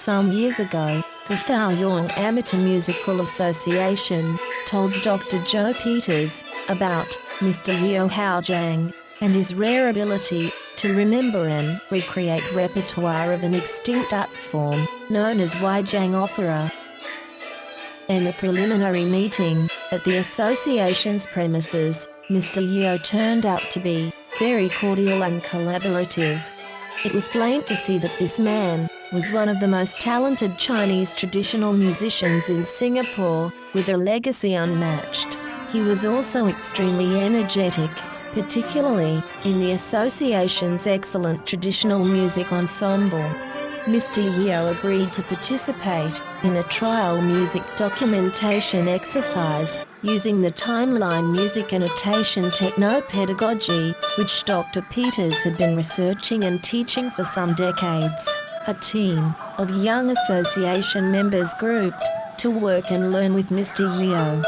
Some years ago, the Thau Yong Amateur Musical Association told Dr. Joe Peters about Mr. Yeo How Jiang and his rare ability to remember and recreate repertoire of an extinct art form known as Waijiang Opera. In a preliminary meeting at the association's premises, Mr. Yeo turned out to be very cordial and collaborative. It was plain to see that this man was one of the most talented Chinese traditional musicians in Singapore, with a legacy unmatched. He was also extremely energetic, particularly in the association's excellent traditional music ensemble. Mr. Yeo agreed to participate in a trial music documentation exercise using the timeline music annotation techno-pedagogy, which Dr. Peters had been researching and teaching for some decades. A team of young association members grouped to work and learn with Mr. Yeo.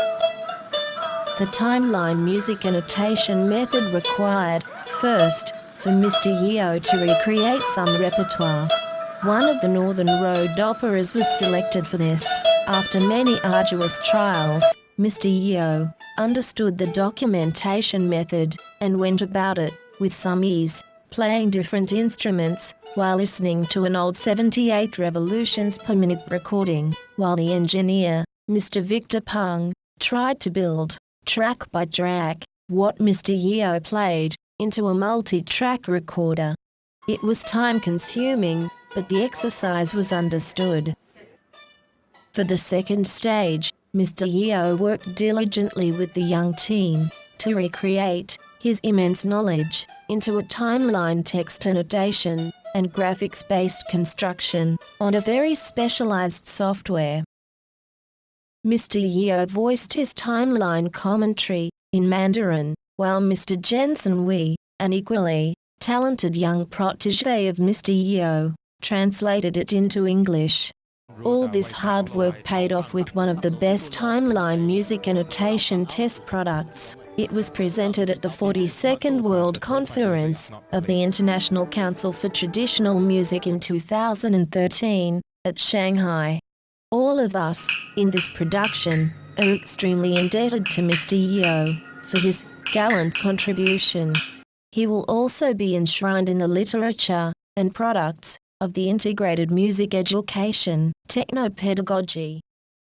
The timeline music annotation method required, first, for Mr. Yeo to recreate some repertoire. One of the Northern Road operas was selected for this. After many arduous trials, Mr. Yeo understood the documentation method and went about it with some ease, playing different instruments while listening to an old 78 revolutions per minute recording, while the engineer, Mr. Victor Peng, tried to build, track by track, what Mr. Yeo played into a multi-track recorder. It was time-consuming, but the exercise was understood. For the second stage, Mr. Yeo worked diligently with the young team to recreate his immense knowledge into a timeline text annotation and graphics-based construction on a very specialized software. Mr. Yeo voiced his timeline commentary in Mandarin, while Mr. Jensen Wee, an equally talented young protégé of Mr. Yeo, translated it into English. All this hard work paid off with one of the best timeline music annotation test products. It was presented at the 42nd World Conference of the International Council for Traditional Music in 2013 at Shanghai. All of us in this production are extremely indebted to Mr. Yeo for his gallant contribution. He will also be enshrined in the literature and products of the integrated music education, techno-pedagogy.